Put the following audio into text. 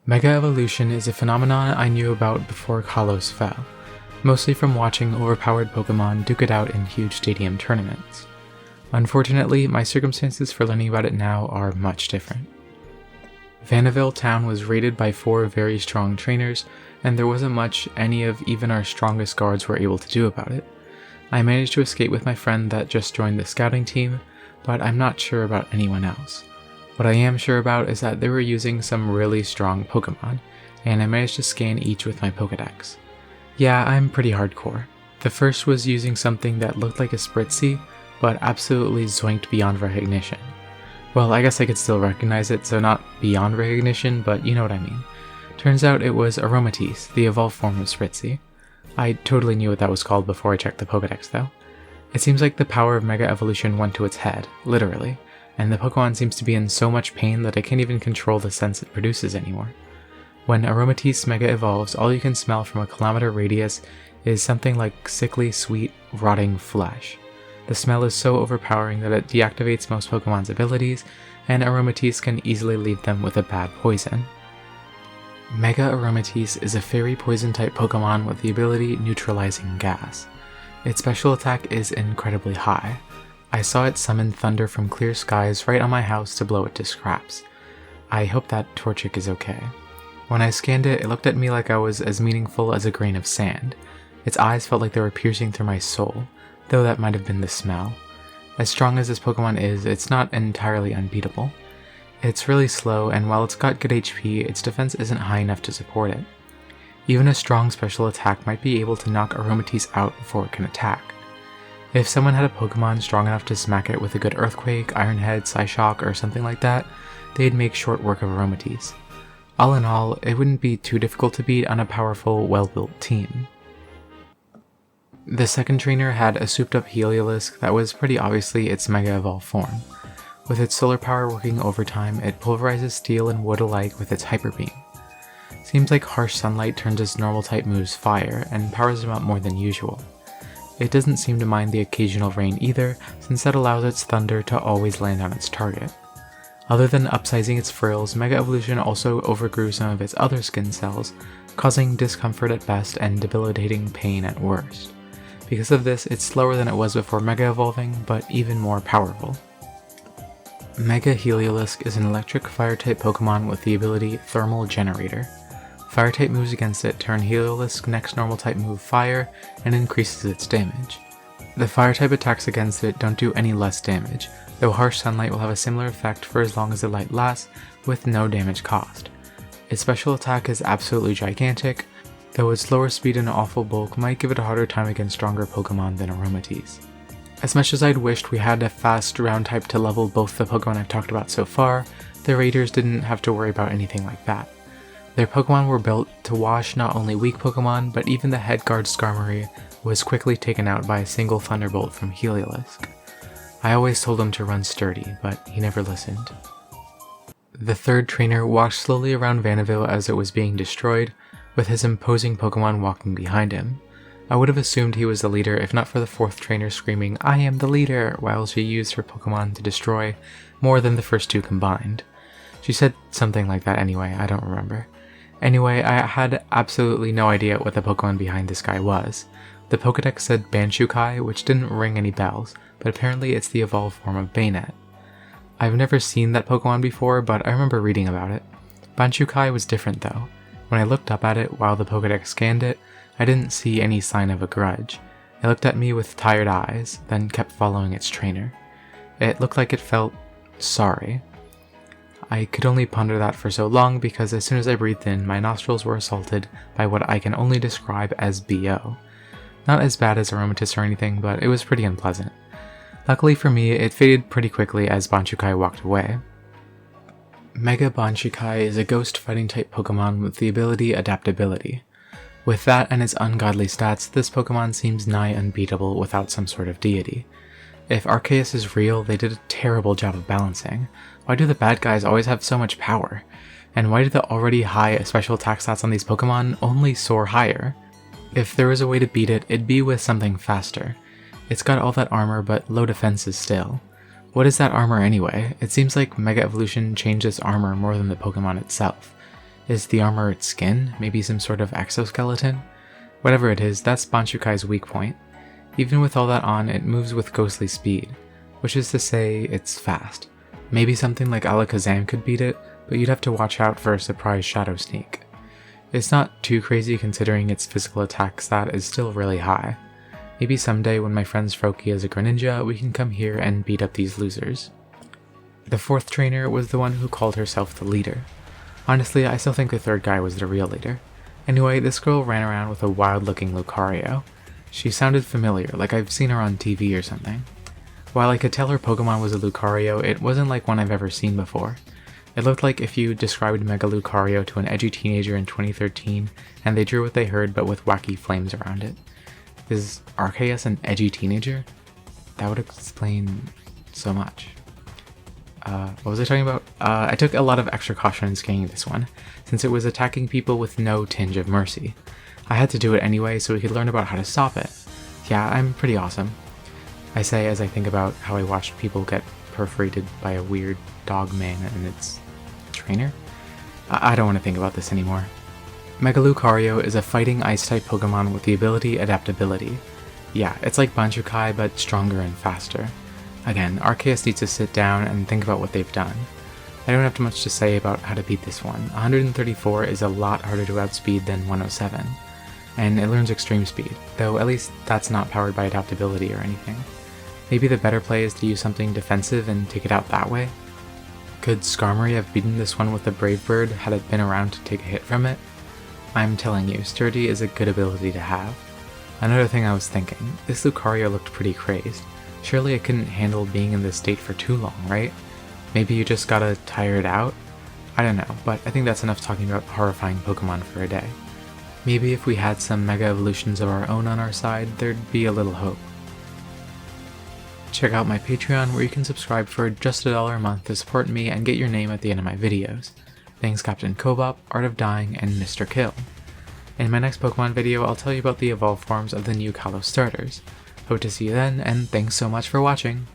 Mega Evolution is a phenomenon I knew about before Kalos fell, mostly from watching overpowered Pokemon duke it out in huge stadium tournaments. Unfortunately, my circumstances for learning about it now are much different. Vanderbilt Town was raided by 4 very strong trainers, and there wasn't much any of even our strongest guards were able to do about it. I managed to escape with my friend that just joined the scouting team, but I'm not sure about anyone else. What I am sure about is that they were using some really strong Pokemon, and I managed to scan each with my Pokedex. Yeah, I'm pretty hardcore. The first was using something that looked like a Spritzee, but absolutely zoinked beyond recognition. Well, I guess I could still recognize it, so not beyond recognition, but you know what I mean. Turns out it was Aromatisse, the evolved form of Spritzee. I totally knew what that was called before I checked the Pokedex though. It seems like the power of Mega Evolution went to its head, literally, and the Pokemon seems to be in so much pain that I can't even control the scents it produces anymore. When Aromatisse Mega evolves, all you can smell from a kilometer radius is something like sickly, sweet, rotting flesh. The smell is so overpowering that it deactivates most Pokemon's abilities, and Aromatisse can easily leave them with a bad poison. Mega Aromatisse is a fairy poison type Pokemon with the ability Neutralizing Gas. Its special attack is incredibly high. I saw it summon thunder from clear skies right on my house to blow it to scraps. I hope that Torchic is okay. When I scanned it, it looked at me like I was as meaningful as a grain of sand. Its eyes felt like they were piercing through my soul, though that might have been the smell. As strong as this Pokemon is, it's not entirely unbeatable. It's really slow, and while it's got good HP, its defense isn't high enough to support it. Even a strong special attack might be able to knock Aromatisse out before it can attack. If someone had a Pokemon strong enough to smack it with a good Earthquake, Iron Head, Psyshock, or something like that, they'd make short work of Aromatisse. All in all, it wouldn't be too difficult to beat on a powerful, well-built team. The second trainer had a souped-up Heliolisk that was pretty obviously its Mega Evolved form. With its solar power working overtime, it pulverizes steel and wood alike with its Hyper Beam. Seems like harsh sunlight turns its normal-type moves fire, and powers them up more than usual. It doesn't seem to mind the occasional rain either, since that allows its thunder to always land on its target. Other than upsizing its frills, Mega Evolution also overgrew some of its other skin cells, causing discomfort at best and debilitating pain at worst. Because of this, it's slower than it was before Mega Evolving, but even more powerful. Mega Heliolisk is an electric fire-type Pokemon with the ability Thermal Generator. Fire-type moves against it turn Heliolisk's next normal-type move Fire and increases its damage. The Fire-type attacks against it don't do any less damage, though harsh sunlight will have a similar effect for as long as the light lasts, with no damage cost. Its special attack is absolutely gigantic, though its lower speed and awful bulk might give it a harder time against stronger Pokemon than Aromatisse. As much as I'd wished we had a fast round type to level both the Pokemon I've talked about so far, the Raiders didn't have to worry about anything like that. Their Pokemon were built to wash not only weak Pokemon, but even the head guard Skarmory was quickly taken out by a single Thunderbolt from Heliolisk. I always told him to run sturdy, but he never listened. The third trainer walked slowly around Vanderbilt as it was being destroyed, with his imposing Pokemon walking behind him. I would have assumed he was the leader if not for the fourth trainer screaming, "I am the leader," while she used her Pokemon to destroy more than the first two combined. She said something like that anyway, I don't remember. Anyway, I had absolutely no idea what the Pokemon behind this guy was. The Pokedex said Banshukai, which didn't ring any bells, but apparently it's the evolved form of Bayonet. I've never seen that Pokemon before, but I remember reading about it. Banshukai was different though. When I looked up at it while the Pokedex scanned it, I didn't see any sign of a grudge. It looked at me with tired eyes, then kept following its trainer. It looked like it felt sorry. I could only ponder that for so long because as soon as I breathed in, my nostrils were assaulted by what I can only describe as BO. Not as bad as Aromatisse or anything, but it was pretty unpleasant. Luckily for me, it faded pretty quickly as Banshukai walked away. Mega Banshukai is a ghost fighting type Pokemon with the ability Adaptability. With that and its ungodly stats, this Pokemon seems nigh unbeatable without some sort of deity. If Arceus is real, they did a terrible job of balancing. Why do the bad guys always have so much power? And why do the already high special attack stats on these Pokemon only soar higher? If there was a way to beat it, it'd be with something faster. It's got all that armor, but low defenses still. What is that armor anyway? It seems like Mega Evolution changed its armor more than the Pokemon itself. Is the armor its skin? Maybe some sort of exoskeleton? Whatever it is, that's Banshukai's weak point. Even with all that on, it moves with ghostly speed, which is to say, it's fast. Maybe something like Alakazam could beat it, but you'd have to watch out for a surprise Shadow Sneak. It's not too crazy considering its physical attack stat is still really high. Maybe someday when my friend's Froakie is a Greninja, we can come here and beat up these losers. The fourth trainer was the one who called herself the leader. Honestly, I still think the third guy was the real leader. Anyway, this girl ran around with a wild-looking Lucario. She sounded familiar, like I've seen her on TV or something. While I could tell her Pokemon was a Lucario, it wasn't like one I've ever seen before. It looked like if you described Mega Lucario to an edgy teenager in 2013, and they drew what they heard but with wacky flames around it. Is Arceus an edgy teenager? That would explain so much. What was I talking about? I took a lot of extra caution in scanning this one, since it was attacking people with no tinge of mercy. I had to do it anyway so we could learn about how to stop it. Yeah, I'm pretty awesome. I say as I think about how I watched people get perforated by a weird dog man and its trainer. I don't want to think about this anymore. Mega Lucario is a fighting ice-type Pokemon with the ability Adaptability. Yeah, it's like Banshukai but stronger and faster. Again, Arceus needs to sit down and think about what they've done. I don't have too much to say about how to beat this one. 134 is a lot harder to outspeed than 107, and it learns extreme speed, though at least that's not powered by adaptability or anything. Maybe the better play is to use something defensive and take it out that way? Could Skarmory have beaten this one with a Brave Bird had it been around to take a hit from it? I'm telling you, Sturdy is a good ability to have. Another thing I was thinking, this Lucario looked pretty crazed. Surely it couldn't handle being in this state for too long, right? Maybe you just gotta tire it out? I don't know, but I think that's enough talking about horrifying Pokemon for a day. Maybe if we had some Mega Evolutions of our own on our side, there'd be a little hope. Check out my Patreon where you can subscribe for just $1 a month to support me and get your name at the end of my videos. Thanks Captain Kobop, Art of Dying, and Mr. Kill. In my next Pokemon video, I'll tell you about the evolved forms of the new Kalos starters. Hope to see you then, and thanks so much for watching!